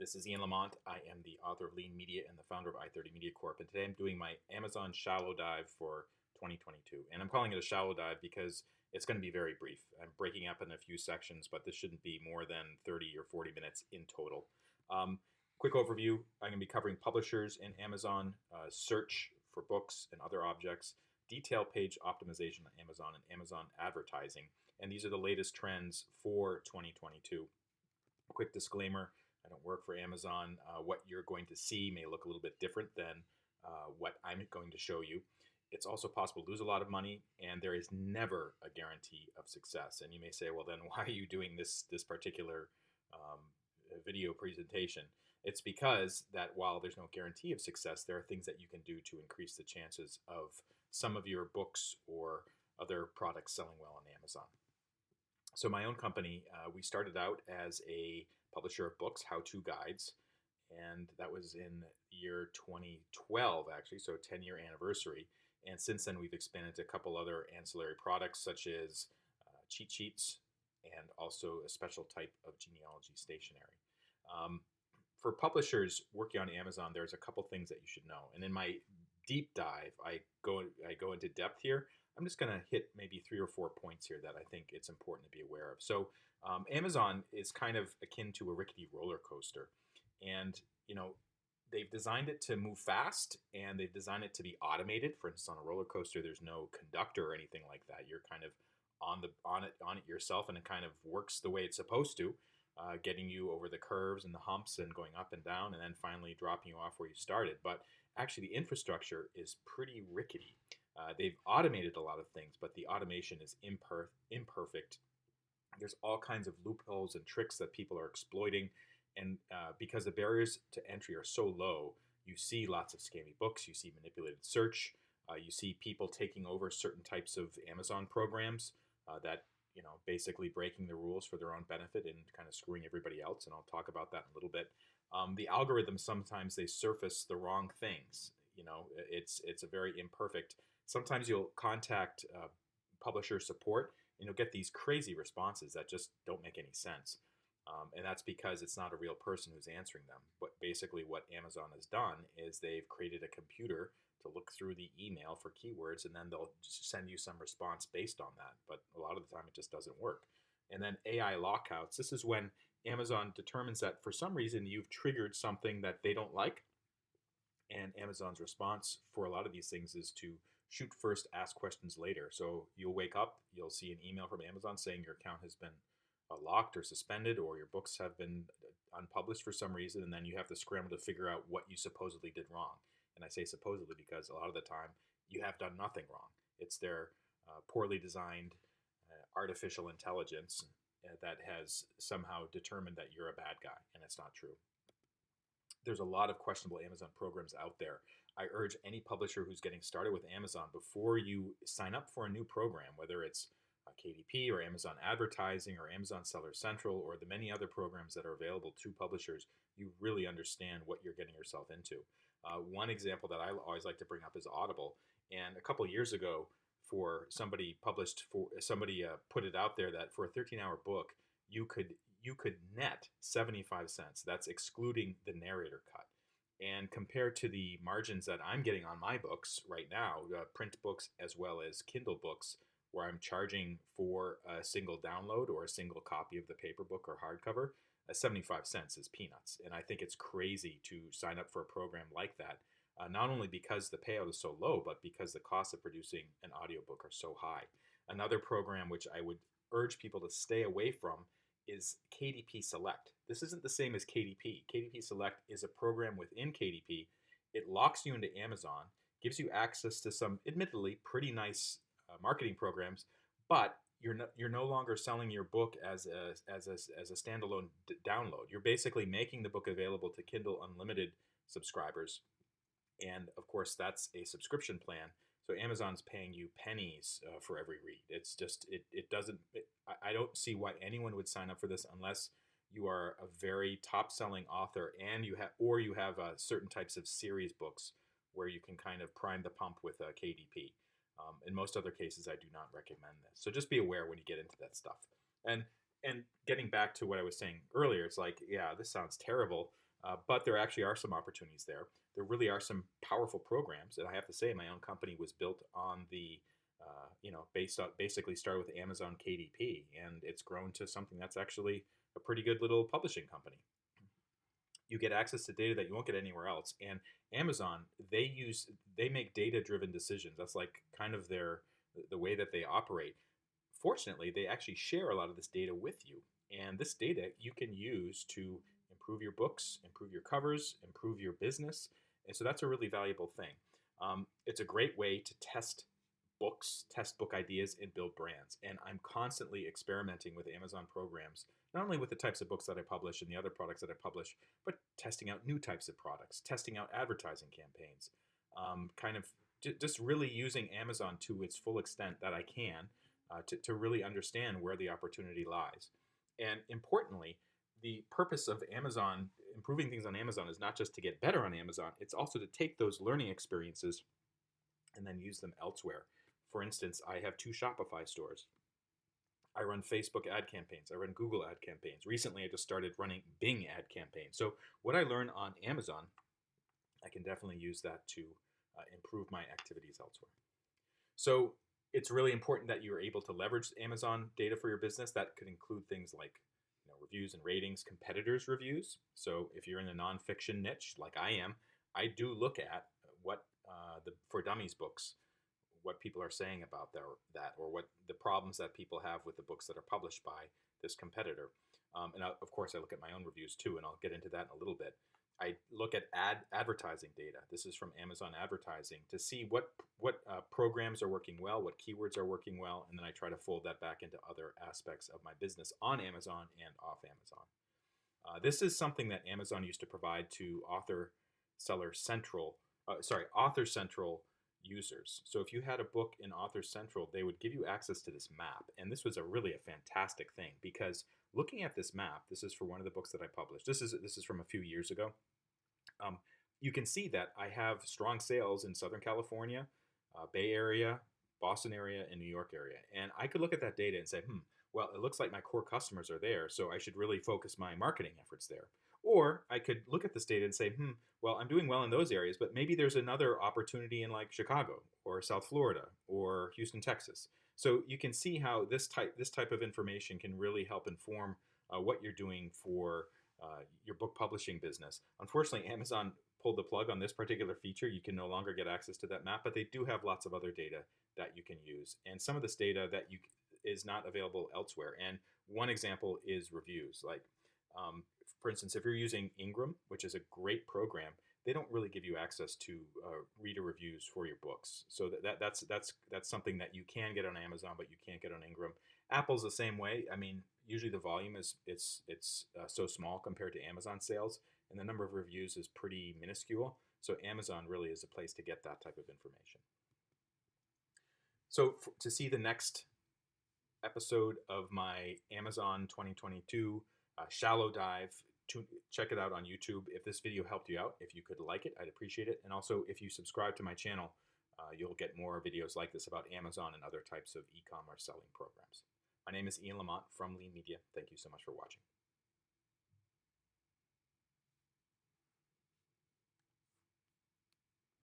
This is Ian Lamont. I am the author of Lean Media and the founder of I30 Media Corp. And today I'm doing my Amazon shallow dive for 2022. And I'm calling it a shallow dive because it's going to be very brief. I'm breaking up in a few sections, but this shouldn't be more than 30 or 40 minutes in total. Quick overview. I'm going to be covering publishers in Amazon, search for books and other objects, detail page optimization on Amazon, and Amazon advertising. And these are the latest trends for 2022. Quick disclaimer, I don't work for Amazon. What you're going to see may look a little bit different than what I'm going to show you. It's also possible to lose a lot of money, and there is never a guarantee of success. And you may say, well, then why are you doing this particular video presentation? It's because that while there's no guarantee of success, there are things that you can do to increase the chances of some of your books or other products selling well on Amazon. So my own company, we started out as a publisher of books, how-to guides, and that was in the year 2012, actually, so 10-year anniversary. And since then, we've expanded to a couple other ancillary products, such as cheat sheets and also a special type of genealogy stationery. For publishers working on Amazon, there's a couple things that you should know. And in my deep dive, I go into depth here. I'm just going to hit maybe 3 or 4 points here that I think it's important to be aware of. So Amazon is kind of akin to a rickety roller coaster. And, they've designed it to move fast, and they've designed it to be automated. For instance, on a roller coaster, there's no conductor or anything like that. You're kind of on it yourself, and it kind of works the way it's supposed to, getting you over the curves and the humps and going up and down, and then finally dropping you off where you started. But actually, the infrastructure is pretty rickety. They've automated a lot of things, but the automation is imperfect. There's all kinds of loopholes and tricks that people are exploiting. And because the barriers to entry are so low, you see lots of scammy books, you see manipulated search, you see people taking over certain types of Amazon programs that, basically breaking the rules for their own benefit and kind of screwing everybody else. And I'll talk about that in a little bit. The algorithms, sometimes they surface the wrong things. It's a very imperfect. Sometimes you'll contact publisher support and you'll get these crazy responses that just don't make any sense. And that's because it's not a real person who's answering them. But basically what Amazon has done is they've created a computer to look through the email for keywords, and then they'll just send you some response based on that. But a lot of the time it just doesn't work. And then AI lockouts. This is when Amazon determines that for some reason you've triggered something that they don't like. And Amazon's response for a lot of these things is to shoot first, ask questions later. So you'll wake up, you'll see an email from Amazon saying your account has been locked or suspended, or your books have been unpublished for some reason, and then you have to scramble to figure out what you supposedly did wrong. And I say supposedly because a lot of the time you have done nothing wrong. It's their poorly designed artificial intelligence that has somehow determined that you're a bad guy, and it's not true. There's a lot of questionable Amazon programs out there. I urge any publisher who's getting started with Amazon, before you sign up for a new program, whether it's KDP or Amazon Advertising or Amazon Seller Central or the many other programs that are available to publishers, you really understand what you're getting yourself into. One example that I always like to bring up is Audible. And a couple of years ago, somebody put it out there that for a 13-hour book, you could net 75 cents. That's excluding the narrator cut. And compared to the margins that I'm getting on my books right now, print books as well as Kindle books, where I'm charging for a single download or a single copy of the paper book or hardcover, 75 cents is peanuts. And I think it's crazy to sign up for a program like that, not only because the payout is so low, but because the cost of producing an audiobook are so high. Another program which I would urge people to stay away from is KDP Select. This isn't the same as KDP. KDP Select is a program within KDP. It locks you into Amazon, gives you access to some admittedly pretty nice marketing programs, but you're no longer selling your book as a standalone download. You're basically making the book available to Kindle Unlimited subscribers, and of course that's a subscription plan. So Amazon's paying you pennies for every read. It's just I don't see why anyone would sign up for this unless you are a very top-selling author and you have certain types of series books where you can kind of prime the pump with KDP. In most other cases, I do not recommend this. So just be aware when you get into that stuff. And getting back to what I was saying earlier, it's like, yeah, this sounds terrible. But there actually are some opportunities there. There really are some powerful programs, and I have to say, my own company was built on the, based on basically started with Amazon KDP, and it's grown to something that's actually a pretty good little publishing company. You get access to data that you won't get anywhere else, and Amazon they make data driven decisions. That's like kind of the way that they operate. Fortunately, they actually share a lot of this data with you. And this data you can use to improve your books, improve your covers, improve your business. And so that's a really valuable thing. It's a great way to test books, test book ideas, and build brands. And I'm constantly experimenting with Amazon programs, not only with the types of books that I publish and the other products that I publish, but testing out new types of products, testing out advertising campaigns, kind of just really using Amazon to its full extent that I can to really understand where the opportunity lies. And importantly, the purpose of Amazon, improving things on Amazon, is not just to get better on Amazon, it's also to take those learning experiences and then use them elsewhere. For instance, I have 2 Shopify stores. I run Facebook ad campaigns. I run Google ad campaigns. Recently, I just started running Bing ad campaigns. So what I learn on Amazon, I can definitely use that to improve my activities elsewhere. So it's really important that you're able to leverage Amazon data for your business. That could include things like reviews and ratings, competitors' reviews. So if you're in the nonfiction niche, like I am, I do look at what the For Dummies books, what people are saying about that, or what the problems that people have with the books that are published by this competitor. And of course, I look at my own reviews too, and I'll get into that in a little bit. I look at advertising data. This is from Amazon Advertising to see what programs are working well, what keywords are working well, and then I try to fold that back into other aspects of my business on Amazon and off Amazon. This is something that Amazon used to provide to Author Central users. So if you had a book in Author Central, they would give you access to this map, and this was really a fantastic thing because looking at this map, this is for one of the books that I published. This is from a few years ago. You can see that I have strong sales in Southern California, Bay Area, Boston area, and New York area. And I could look at that data and say, well, it looks like my core customers are there, so I should really focus my marketing efforts there. Or I could look at this data and say, well, I'm doing well in those areas, but maybe there's another opportunity in like Chicago or South Florida or Houston, Texas. So you can see how this type of information can really help inform what you're doing for your book publishing business. Unfortunately, Amazon pulled the plug on this particular feature. You can no longer get access to that map, but they do have lots of other data that you can use. And some of this data that is not available elsewhere. And one example is reviews. Like, for instance, if you're using Ingram, which is a great program, they don't really give you access to reader reviews for your books. So that's something that you can get on Amazon, but you can't get on Ingram. Apple's the same way. I mean, usually the volume is so small compared to Amazon sales, and the number of reviews is pretty minuscule. So Amazon really is a place to get that type of information. So to see the next episode of my Amazon 2022 shallow dive, check it out on YouTube. If this video helped you out, if you could like it, I'd appreciate it. And also, if you subscribe to my channel, you'll get more videos like this about Amazon and other types of e-commerce selling programs. My name is Ian Lamont from Lean Media. Thank you so much for watching.